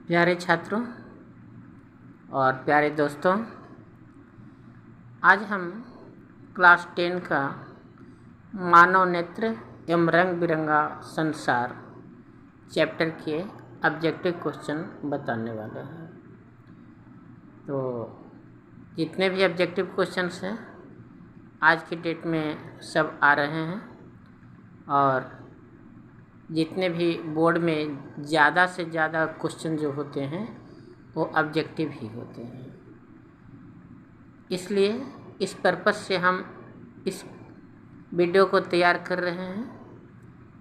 प्यारे छात्रों और प्यारे दोस्तों, आज हम क्लास 10 का मानव नेत्र एवं रंग बिरंगा संसार चैप्टर के ऑब्जेक्टिव क्वेश्चन बताने वाले हैं। तो जितने भी ऑब्जेक्टिव क्वेश्चंस हैं आज की डेट में सब आ रहे हैं और जितने भी बोर्ड में ज़्यादा से ज़्यादा क्वेश्चन जो होते हैं वो ऑब्जेक्टिव ही होते हैं। इसलिए इस पर्पज़ से हम इस वीडियो को तैयार कर रहे हैं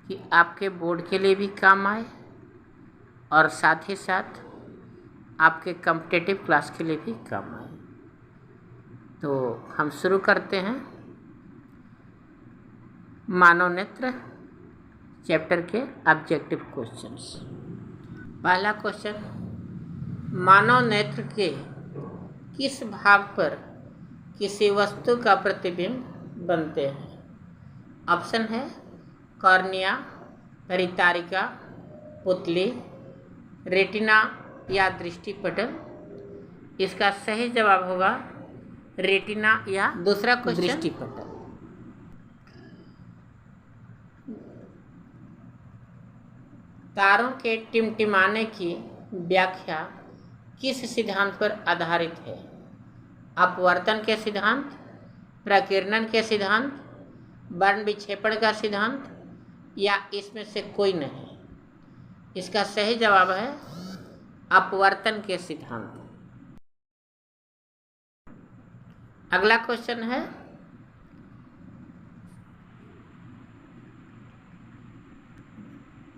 कि आपके बोर्ड के लिए भी काम आए और साथ ही साथ आपके कॉम्पिटिटिव क्लास के लिए भी काम आए। तो हम शुरू करते हैं मानव नेत्र चैप्टर के ऑब्जेक्टिव क्वेश्चंस। पहला क्वेश्चन, मानव नेत्र के किस भाग पर किसी वस्तु का प्रतिबिंब बनते हैं? ऑप्शन है कॉर्निया, परितारिका, पुतली, रेटिना या दृष्टिपटल। इसका सही जवाब होगा रेटिना या दूसरा क्वेश्चन दृष्टिपटल। तारों के टिमटिमाने की व्याख्या किस सिद्धांत पर आधारित है? अपवर्तन के सिद्धांत, प्रकीर्णन के सिद्धांत, वर्ण विक्षेपण का सिद्धांत या इसमें से कोई नहीं? इसका सही जवाब है अपवर्तन के सिद्धांत। अगला क्वेश्चन है,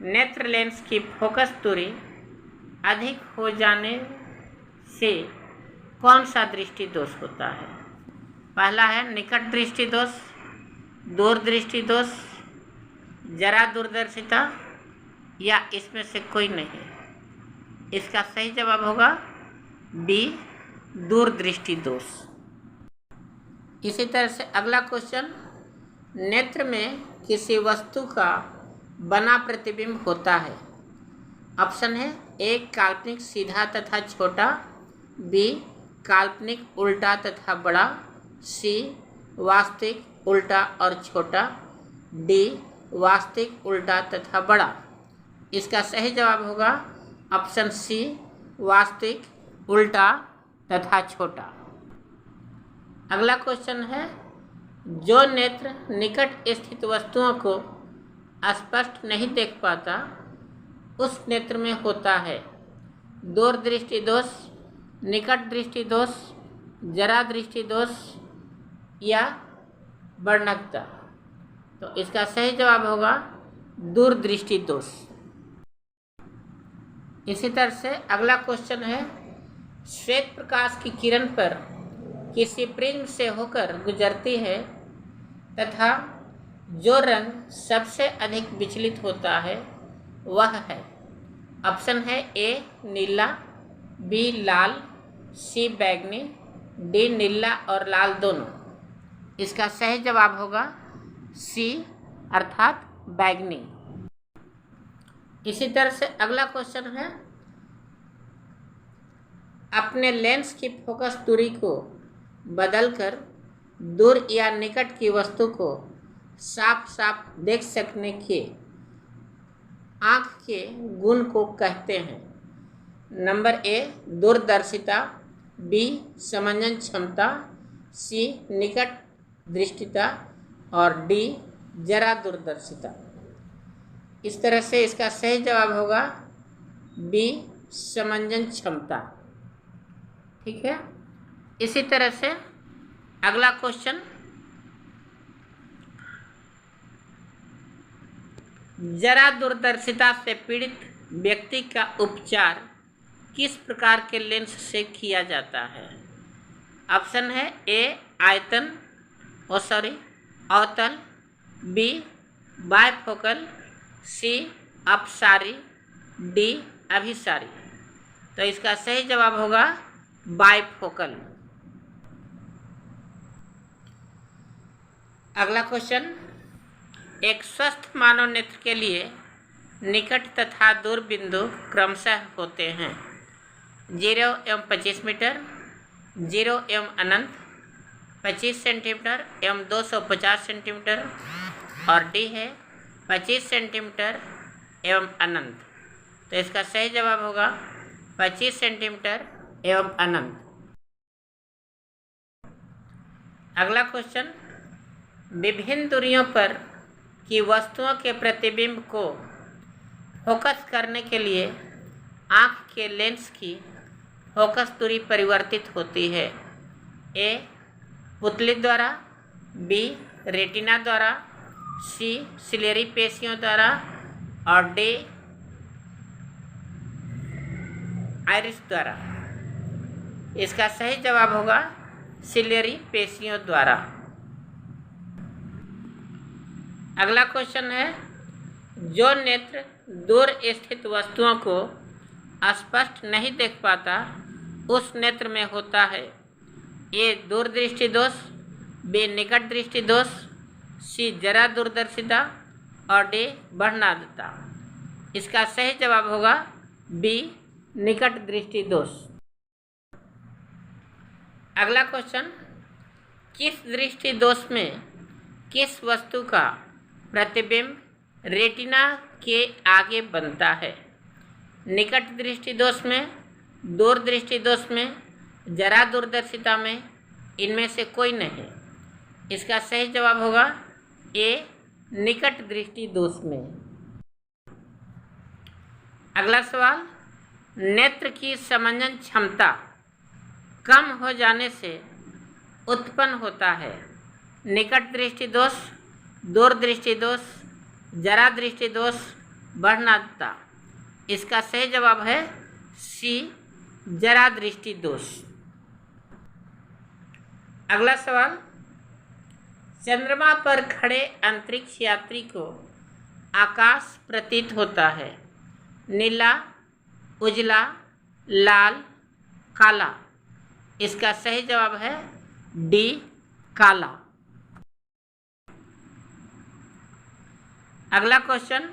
नेत्र लेंस की फोकस दूरी अधिक हो जाने से कौन सा दृष्टि दोष होता है? पहला है निकट दृष्टि दोष, दूर दृष्टि दोष, जरा दूरदर्शिता या इसमें से कोई नहीं? इसका सही जवाब होगा बी, दूर दृष्टि दोष। इसी तरह से अगला क्वेश्चन, नेत्र में किसी वस्तु का बना प्रतिबिंब होता है। ऑप्शन है ए काल्पनिक सीधा तथा छोटा, बी काल्पनिक उल्टा तथा बड़ा, सी वास्तविक उल्टा और छोटा, डी वास्तविक उल्टा तथा बड़ा। इसका सही जवाब होगा ऑप्शन सी, वास्तविक उल्टा तथा छोटा। अगला क्वेश्चन है, जो नेत्र निकट स्थित वस्तुओं को स्पष्ट नहीं देख पाता उस नेत्र में होता है दूर दृष्टि दोष, निकट दृष्टि दोष, जरा दृष्टि दोष या वर्णकता। तो इसका सही जवाब होगा दूर दृष्टि दोष। इसी तरह से अगला क्वेश्चन है, श्वेत प्रकाश की किरण पर किसी प्रिज्म से होकर गुजरती है तथा जो रंग सबसे अधिक विचलित होता है वह है। ऑप्शन है ए नीला, बी लाल, सी बैगनी, डी नीला और लाल दोनों। इसका सही जवाब होगा सी अर्थात बैगनी। इसी तरह से अगला क्वेश्चन है, अपने लेंस की फोकस दूरी को बदलकर दूर या निकट की वस्तु को साफ साफ देख सकने के आँख के गुण को कहते हैं। नंबर ए दूरदर्शिता, बी समंजन क्षमता, सी निकट दृष्टिता और डी जरा दूरदर्शिता। इस तरह से इसका सही जवाब होगा बी समंजन क्षमता। ठीक है। इसी तरह से अगला क्वेश्चन, जरा दूरदर्शिता से पीड़ित व्यक्ति का उपचार किस प्रकार के लेंस से किया जाता है? ऑप्शन है ए अवतल, बी बायफोकल, सी अपसारी, डी अभिसारी। तो इसका सही जवाब होगा बायफोकल। अगला क्वेश्चन, एक स्वस्थ मानव नेत्र के लिए निकट तथा दूर बिंदु क्रमशः होते हैं। 0 एवं 25 मीटर, 0 एवं अनंत 25 सेंटीमीटर एवं 250 सेंटीमीटर, और डी है 25 सेंटीमीटर एवं अनंत। तो इसका सही जवाब होगा 25 सेंटीमीटर एवं अनंत। अगला क्वेश्चन, विभिन्न दूरियों पर की वस्तुओं के प्रतिबिंब को फोकस करने के लिए आँख के लेंस की फोकस दूरी परिवर्तित होती है। ए पुतली द्वारा, बी रेटिना द्वारा, सी सिलेरी पेशियों द्वारा, और डी आइरिस द्वारा। इसका सही जवाब होगा सिलेरी पेशियों द्वारा। अगला क्वेश्चन है, जो नेत्र दूर स्थित वस्तुओं को स्पष्ट नहीं देख पाता उस नेत्र में होता है। ए दूरदृष्टि दोष, बी निकट दृष्टि दोष, सी जरा दूरदर्शिता, और डी बढ़नादता। इसका सही जवाब होगा बी निकट दृष्टि दोष। अगला क्वेश्चन, किस दृष्टि दोष में किस वस्तु का प्रतिबिंब रेटिना के आगे बनता है? निकट दृष्टि दोष में, दूर दृष्टि दोष में, जरा दूरदर्शिता में, इनमें से कोई नहीं। इसका सही जवाब होगा ए निकट दृष्टि दोष में। अगला सवाल, नेत्र की समंजन क्षमता कम हो जाने से उत्पन्न होता है। निकट दृष्टि दोष, दूर दृष्टि दोष, जरा दृष्टि दोष, बढ़नादता। इसका सही जवाब है सी जरा दृष्टि दोष। अगला सवाल, चंद्रमा पर खड़े अंतरिक्ष यात्री को आकाश प्रतीत होता है। नीला, उजला, लाल, काला। इसका सही जवाब है डी काला। अगला क्वेश्चन,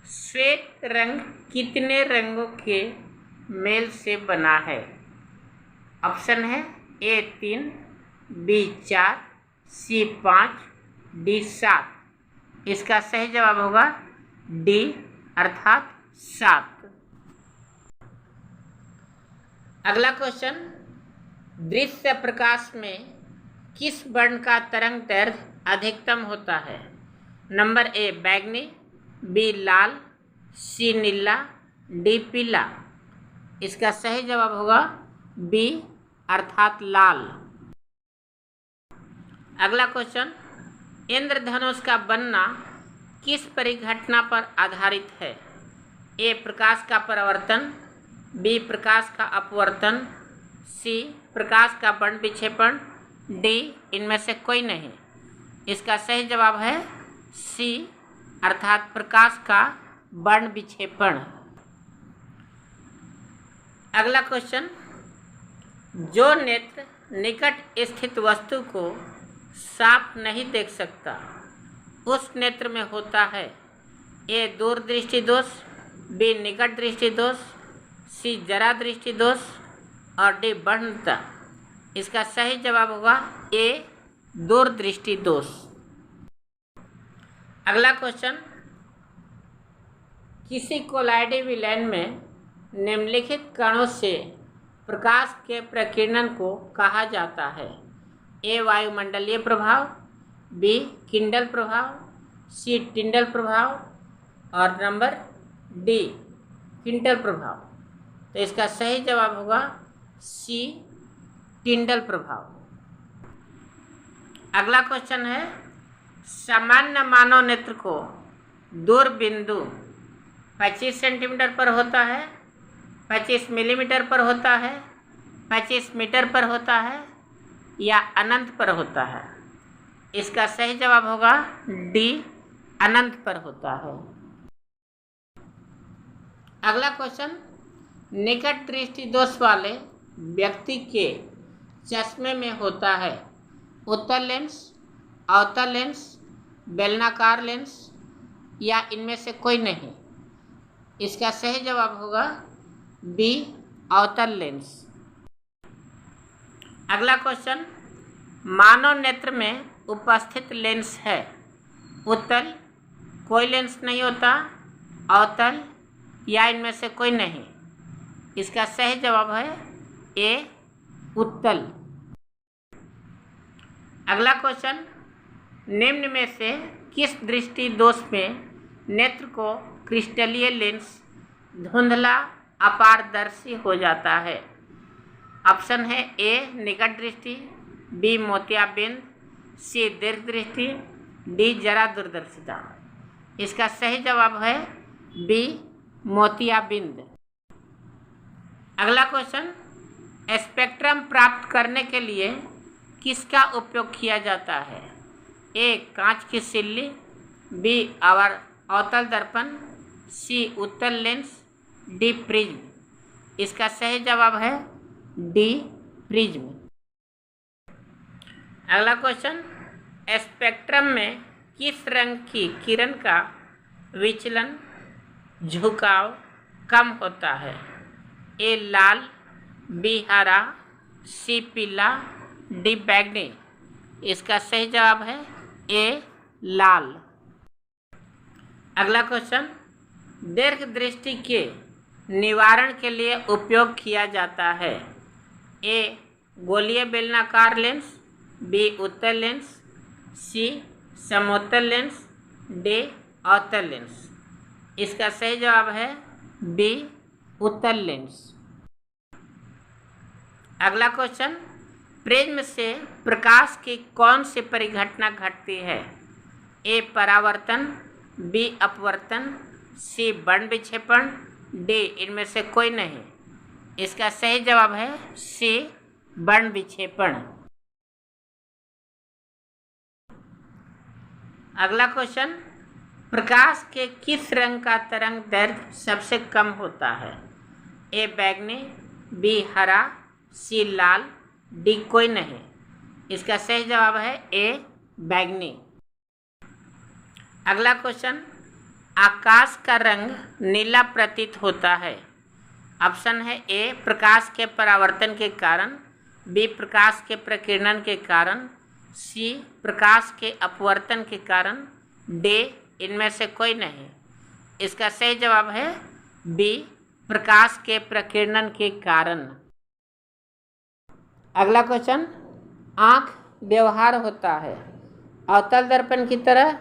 श्वेत रंग कितने रंगों के मेल से बना है? ऑप्शन है ए 3, बी 4, सी 5, डी 7। इसका सही जवाब होगा डी अर्थात 7। अगला क्वेश्चन, दृश्य प्रकाश में किस वर्ण का तरंग दैर्घ्य अधिकतम होता है? नंबर ए बैगनी, बी लाल, सी नीला, डी पीला। इसका सही जवाब होगा बी अर्थात लाल। अगला क्वेश्चन, इंद्रधनुष का बनना किस परिघटना पर आधारित है? ए प्रकाश का परावर्तन, बी प्रकाश का अपवर्तन, सी प्रकाश का वर्ण विक्षेपण, डी इनमें से कोई नहीं। इसका सही जवाब है सी अर्थात प्रकाश का वर्ण विक्षेपण। अगला क्वेश्चन, जो नेत्र निकट स्थित वस्तु को साफ नहीं देख सकता उस नेत्र में होता है। ए दूर दृष्टि दोष, बी निकट दृष्टि दोष, सी जरा दृष्टि दोष, और डी बढ़नादता। इसका सही जवाब होगा ए दूर दृष्टि दोष। अगला क्वेश्चन, किसी कोलाइडी विलयन में निम्नलिखित कणों से प्रकाश के प्रकीर्णन को कहा जाता है? ए वायुमंडलीय प्रभाव, बी किंडल प्रभाव, सी टिंडल प्रभाव, और नंबर डी किंडल प्रभाव। तो इसका सही जवाब होगा सी टिंडल प्रभाव। अगला क्वेश्चन है, सामान्य मानव नेत्र को दूर बिंदु 25 सेंटीमीटर पर होता है, 25 मिलीमीटर पर होता है, 25 मीटर पर होता है, या अनंत पर होता है? इसका सही जवाब होगा डी अनंत पर होता है। अगला क्वेश्चन, निकट दृष्टि दोष वाले व्यक्ति के चश्मे में होता है उत्तल लेंस, अवतल लेंस, बेलनाकार लेंस, या इनमें से कोई नहीं? इसका सही जवाब होगा बी अवतल लेंस। अगला क्वेश्चन, मानव नेत्र में उपस्थित लेंस है उत्तल, कोई लेंस नहीं होता, अवतल या इनमें से कोई नहीं। इसका सही जवाब है ए उत्तल। अगला क्वेश्चन, निम्न में से किस दृष्टि दोष में नेत्र को क्रिस्टलीय लेंस धुंधला अपारदर्शी हो जाता है? ऑप्शन है ए निकट दृष्टि, बी मोतियाबिंद, सी दीर्घ दृष्टि, डी जरा दूरदर्शिता। इसका सही जवाब है बी मोतियाबिंद। अगला क्वेश्चन, स्पेक्ट्रम प्राप्त करने के लिए किसका उपयोग किया जाता है? ए कांच की सिल्ली, बी अवतल दर्पण, सी उत्तल लेंस, डी प्रिज्म। इसका सही जवाब है डी प्रिज्म। अगला क्वेश्चन, स्पेक्ट्रम में किस रंग की किरण का विचलन झुकाव कम होता है? ए लाल, बी हरा, सी पीला, डी बैंगनी। इसका सही जवाब है ए लाल। अगला क्वेश्चन, दीर्घ दृष्टि के निवारण के लिए उपयोग किया जाता है? ए गोलीय बेलनाकार लेंस, बी उत्तल लेंस, सी समोत्तल लेंस, डी अवतल लेंस। इसका सही जवाब है बी उत्तल लेंस। अगला क्वेश्चन, प्रिज्म से प्रकाश की कौन सी परिघटना घटती है? ए परावर्तन, बी अपवर्तन, सी बर्ण विक्षेपण, डी इनमें से कोई नहीं। इसका सही जवाब है सी बर्ण विक्षेपण। अगला क्वेश्चन, प्रकाश के किस रंग का तरंग दैर्घ्य सबसे कम होता है? ए बैंगनी, बी हरा, सी लाल, डी कोई नहीं। इसका सही जवाब है ए बैंगनी। अगला क्वेश्चन, आकाश का रंग नीला प्रतीत होता है? ऑप्शन है ए प्रकाश के परावर्तन के कारण, बी प्रकाश के प्रकीर्णन के कारण, सी प्रकाश के अपवर्तन के कारण, डी इनमें से कोई नहीं। इसका सही जवाब है बी प्रकाश के प्रकीर्णन के कारण। अगला क्वेश्चन, आँख व्यवहार होता है अवतल दर्पण की तरह,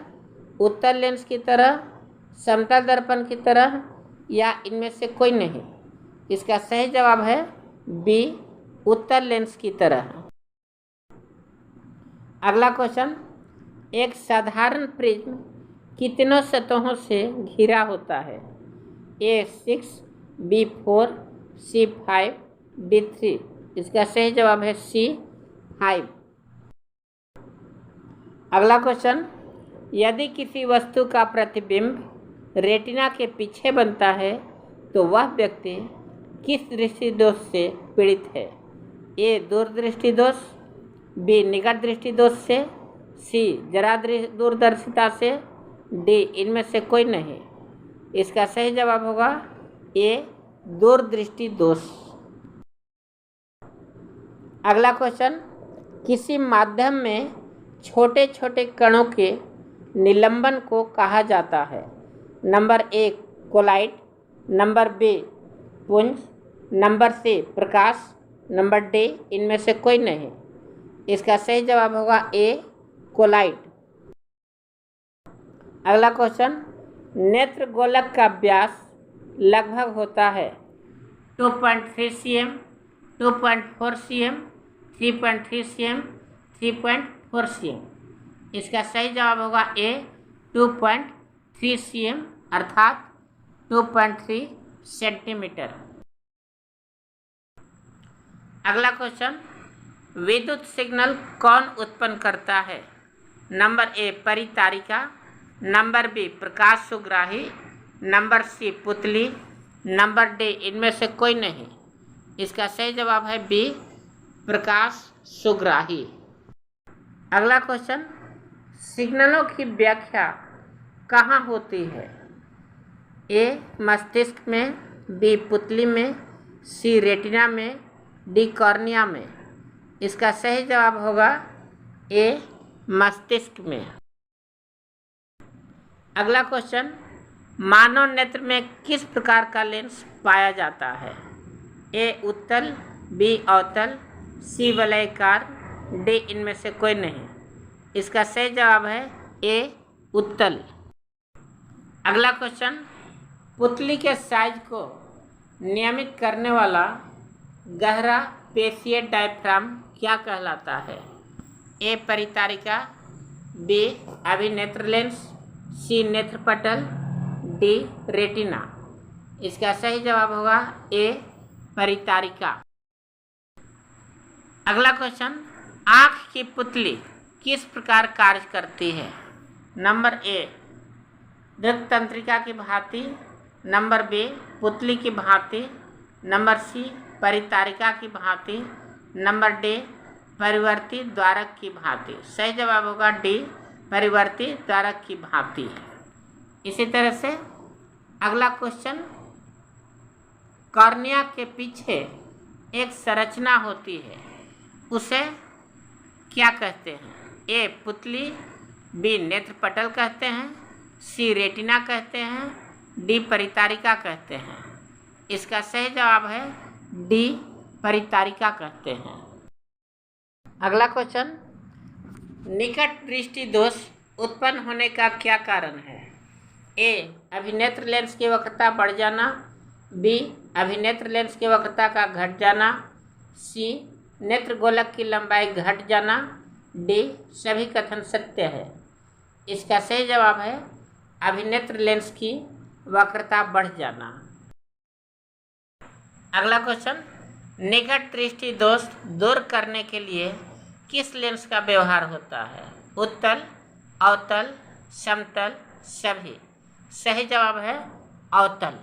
उत्तल लेंस की तरह, समतल दर्पण की तरह या इनमें से कोई नहीं। इसका सही जवाब है बी उत्तल लेंस की तरह। अगला क्वेश्चन, एक साधारण प्रिज्म कितनों सतहों से घिरा होता है? ए 6, बी 4, सी 5, डी 3। इसका सही जवाब है सी 5। अगला क्वेश्चन, यदि किसी वस्तु का प्रतिबिंब रेटिना के पीछे बनता है तो वह व्यक्ति किस दृष्टि दोष से पीड़ित है? ए दूरदृष्टि दोष, बी निकट दृष्टि दोष से, सी जरा दूरदर्शिता से, डी इनमें से कोई नहीं। इसका सही जवाब होगा ए दूरदृष्टि दोष। अगला क्वेश्चन, किसी माध्यम में छोटे छोटे कणों के निलंबन को कहा जाता है? नंबर ए कोलाइट, नंबर बी पुंज, नंबर सी प्रकाश, नंबर डी इनमें से कोई नहीं। इसका सही जवाब होगा ए कोलाइट। अगला क्वेश्चन, नेत्र गोलक का व्यास लगभग होता है 2.3 cm, 2.4 cm, 3.3 cm, 3.4 cm। इसका सही जवाब होगा ए 2.3 cm अर्थात 2.3 सेंटीमीटर। अगला क्वेश्चन, विद्युत सिग्नल कौन उत्पन्न करता है? नंबर ए परितारिका, नंबर बी प्रकाश सुग्राही, नंबर सी पुतली, नंबर डी इनमें से कोई नहीं। इसका सही जवाब है बी प्रकाश सुग्राही। अगला क्वेश्चन, सिग्नलों की व्याख्या कहाँ होती है? ए मस्तिष्क में, बी पुतली में, सी रेटिना में, डी कॉर्निया में। इसका सही जवाब होगा ए मस्तिष्क में। अगला क्वेश्चन, मानव नेत्र में किस प्रकार का लेंस पाया जाता है? ए उत्तल, बी अवतल, सी वलयाकार, डी इनमें से कोई नहीं। इसका सही जवाब है ए उत्तल। अगला क्वेश्चन, पुतली के साइज को नियमित करने वाला गहरा पेशीय डायफ्राम क्या कहलाता है? ए परितारिका, बी अभिनेत्र लेंस, सी नेत्रपटल, डी रेटिना। इसका सही जवाब होगा ए परितारिका। अगला क्वेश्चन, आँख की पुतली किस प्रकार कार्य करती है? नंबर ए दृक तंत्रिका की भांति, नंबर बी पुतली की भांति, नंबर सी परितारिका की भांति, नंबर डी परिवर्ती द्वारक की भांति। सही जवाब होगा डी परिवर्ती द्वारक की भांति। इसी तरह से अगला क्वेश्चन, कॉर्निया के पीछे एक संरचना होती है, उसे क्या कहते हैं? ए पुतली, बी नेत्रपटल कहते हैं, सी रेटिना कहते हैं, डी परितारिका कहते हैं। इसका सही जवाब है डी परितारिका कहते हैं। अगला क्वेश्चन, निकट दृष्टि दोष उत्पन्न होने का क्या कारण है? ए अभिनेत्र लेंस की वक्रता बढ़ जाना, बी अभिनेत्र लेंस की वक्रता का घट जाना, सी नेत्र गोलक की लंबाई घट जाना, डी सभी कथन सत्य है। इसका सही जवाब है अभिनेत्र लेंस की वक्रता बढ़ जाना। अगला क्वेश्चन, निकट दृष्टि दोष दूर करने के लिए किस लेंस का व्यवहार होता है? उत्तल, अवतल, समतल, सभी। सही जवाब है अवतल।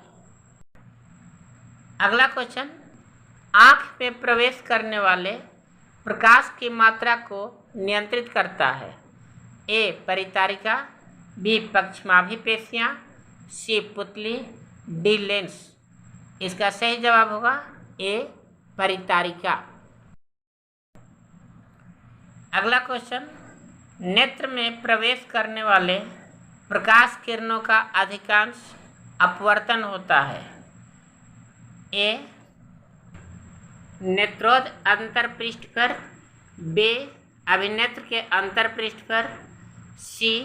अगला क्वेश्चन, आँख में प्रवेश करने वाले प्रकाश की मात्रा को नियंत्रित करता है? ए परितारिका, बी पक्षमाभी पेशियाँ, सी पुतली, डी लेंस। इसका सही जवाब होगा ए परितारिका। अगला क्वेश्चन, नेत्र में प्रवेश करने वाले प्रकाश किरणों का अधिकांश अपवर्तन होता है? ए नेत्रोद अंतरपृष्ठ पर, बी अभिनेत्र के अंतरपृष्ठ पर, सी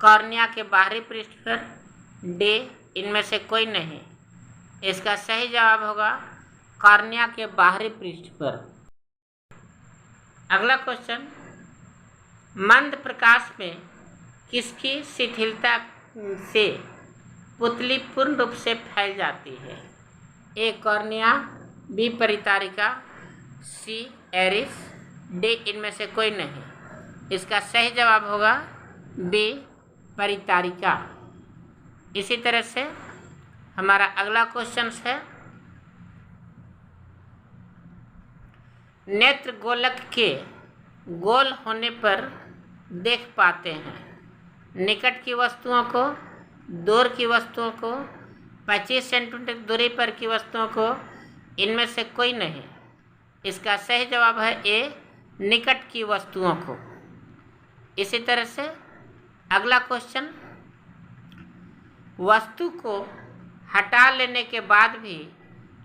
कॉर्निया के बाहरी पृष्ठ पर, डी इनमें से कोई नहीं। इसका सही जवाब होगा कॉर्निया के बाहरी पृष्ठ पर। अगला क्वेश्चन, मंद प्रकाश में किसकी शिथिलता से पुतली पूर्ण रूप से फैल जाती है? ए कॉर्निया, बी परितारिका, सी एरिस, डी इनमें से कोई नहीं। इसका सही जवाब होगा बी परितारिका। इसी तरह से हमारा अगला क्वेश्चन है, नेत्र गोलक के गोल होने पर देख पाते हैं? निकट की वस्तुओं को, दूर की वस्तुओं को, 25 सेंटीमीटर दूरी पर की वस्तुओं को, इनमें से कोई नहीं। इसका सही जवाब है ए निकट की वस्तुओं को। इसी तरह से अगला क्वेश्चन, वस्तु को हटा लेने के बाद भी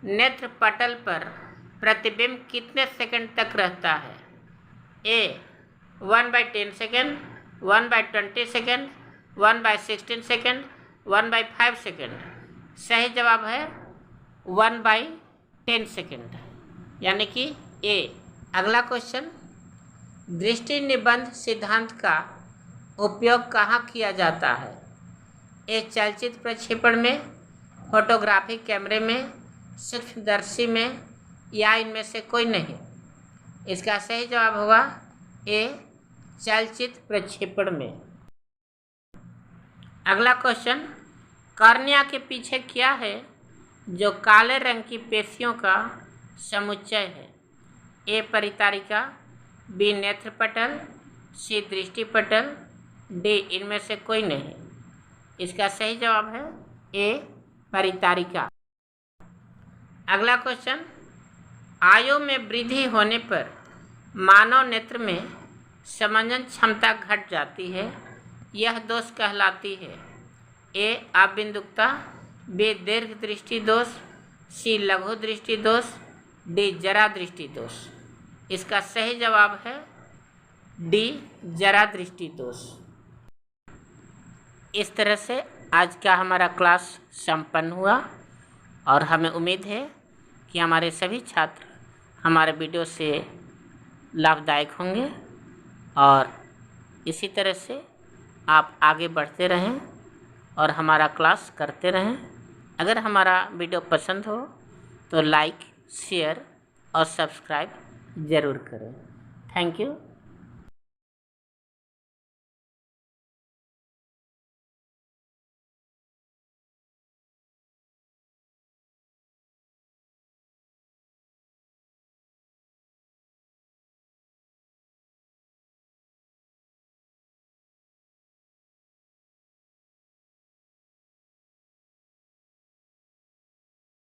नेत्र पटल पर प्रतिबिंब कितने सेकंड तक रहता है? ए 1/10 सेकेंड, 1/20 सेकेंड, 1/16 सेकेंड, 1/5 सेकेंड। सही जवाब है 1/10 सेकेंड, यानी कि ए। अगला क्वेश्चन, दृष्टि निबंध सिद्धांत का उपयोग कहाँ किया जाता है? ए चलचित्र प्रक्षेपण में, फोटोग्राफी कैमरे में, सूक्ष्मदर्शी में, या इनमें से कोई नहीं। इसका सही जवाब होगा ए चलचित्र प्रक्षेपण में। अगला क्वेश्चन, कॉर्निया के पीछे क्या है जो काले रंग की पेशियों का समुच्चय है? ए परितारिका, बी नेत्रपटल, सी दृष्टिपटल, डी इनमें से कोई नहीं। इसका सही जवाब है ए परितारिका। अगला क्वेश्चन, आयु में वृद्धि होने पर मानव नेत्र में समंजन क्षमता घट जाती है, यह दोष कहलाती है। ए अबिंदुकता, बी दीर्घ दृष्टि दोष, सी लघु दृष्टि दोष, डी जरा दृष्टि दोष। इसका सही जवाब है डी जरा दृष्टि दोष। इस तरह से आज का हमारा क्लास संपन्न हुआ और हमें उम्मीद है कि हमारे सभी छात्र हमारे वीडियो से लाभदायक होंगे और इसी तरह से आप आगे बढ़ते रहें और हमारा क्लास करते रहें। अगर हमारा वीडियो पसंद हो तो लाइक, शेयर और सब्सक्राइब ज़रूर करें। Thank you.